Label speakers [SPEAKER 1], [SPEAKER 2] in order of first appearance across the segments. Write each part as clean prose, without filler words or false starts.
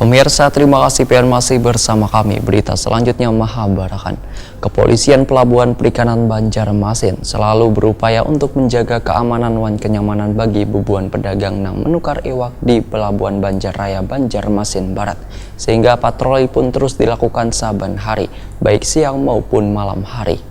[SPEAKER 1] Pemirsa, terima kasih PN masih bersama kami. Berita selanjutnya Mahabarakan. Kepolisian Pelabuhan Perikanan Banjarmasin selalu berupaya untuk menjaga keamanan dan kenyamanan bagi bubuan pedagang yang menukar iwak di Pelabuhan Banjarraya, Banjarmasin Barat. Sehingga patroli pun terus dilakukan saban hari, baik siang maupun malam hari.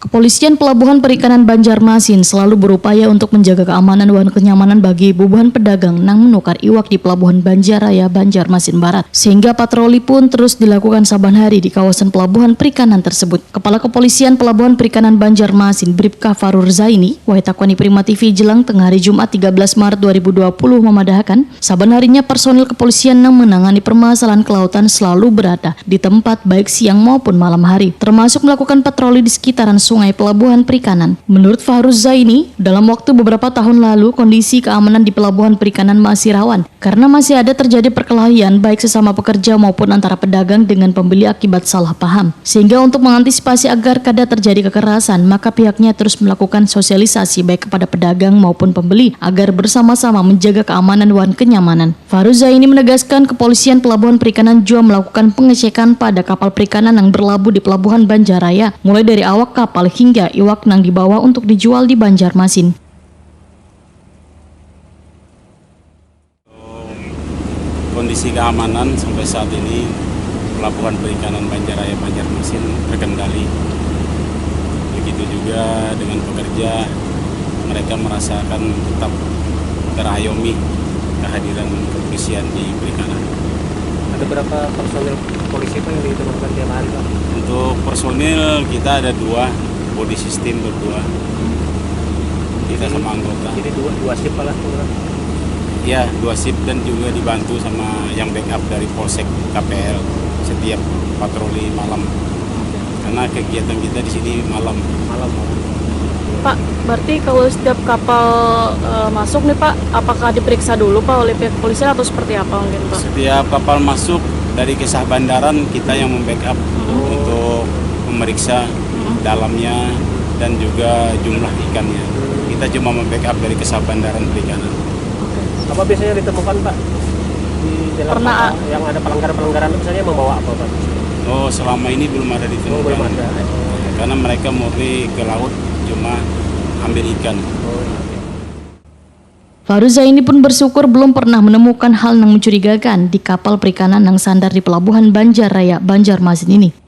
[SPEAKER 2] Kepolisian Pelabuhan Perikanan Banjarmasin selalu berupaya untuk menjaga keamanan dan kenyamanan bagi bubuhan pedagang yang menukar iwak di Pelabuhan Banjarraya, Banjarmasin Barat. Sehingga patroli pun terus dilakukan saban hari di kawasan pelabuhan perikanan tersebut. Kepala Kepolisian Pelabuhan Perikanan Banjarmasin, Bribka Farur Zaini, Wahitakwani Prima TV Jelang tengah hari Jumat 13 Maret 2020 memadahkan, saban harinya personil kepolisian yang menangani permasalahan kelautan selalu berada di tempat baik siang maupun malam hari, termasuk melakukan patroli di sekitaran sungai pelabuhan perikanan. Menurut Faruz Zaini, dalam waktu beberapa tahun lalu kondisi keamanan di pelabuhan perikanan masih rawan karena masih ada terjadi perkelahian baik sesama pekerja maupun antara pedagang dengan pembeli akibat salah paham. Sehingga untuk mengantisipasi agar kada terjadi kekerasan, maka pihaknya terus melakukan sosialisasi baik kepada pedagang maupun pembeli agar bersama-sama menjaga keamanan dan kenyamanan. Faruz Zaini menegaskan kepolisian pelabuhan perikanan juga melakukan pengecekan pada kapal perikanan yang berlabuh di Pelabuhan Banjarraya, mulai dari awak kapal hingga iwak yang dibawa untuk dijual di Banjarmasin.
[SPEAKER 3] Kondisi keamanan sampai saat ini Pelabuhan Perikanan Banjarraya, Banjarmasin terkendali. Begitu juga dengan pekerja, mereka merasakan tetap terayomi kehadiran kepolisian di perikanan.
[SPEAKER 4] Ada berapa personil polisi Pak yang ditemukan tiap hari Pak?
[SPEAKER 3] Untuk personil kita ada 2, body system berdua, kita sama anggota.
[SPEAKER 4] Jadi dua shift lah?
[SPEAKER 3] Ya, 2 shift dan juga dibantu sama yang backup dari Polsek KPL setiap patroli malam. Karena kegiatan kita di sini malam.
[SPEAKER 5] Pak, berarti kalau setiap kapal masuk nih Pak, apakah diperiksa dulu Pak oleh pihak kepolisian atau seperti apa mungkin Pak?
[SPEAKER 3] Setiap kapal masuk dari kisah bandaran kita yang membackup untuk memeriksa dalamnya dan juga jumlah ikannya. Kita cuma membackup dari kisah bandaran perikanan.
[SPEAKER 4] Apa biasanya ditemukan Pak di dalam kapal yang ada pelanggaran-pelanggaran itu misalnya membawa apa Pak?
[SPEAKER 3] Oh, selama ini belum ada ditemukan.
[SPEAKER 4] Belum ada.
[SPEAKER 3] Karena mereka murni ke laut cuma ambil ikan.
[SPEAKER 2] Faruz Zaini pun bersyukur belum pernah menemukan hal yang mencurigakan di kapal perikanan yang sandar di Pelabuhan Banjarraya, Banjarmasin ini.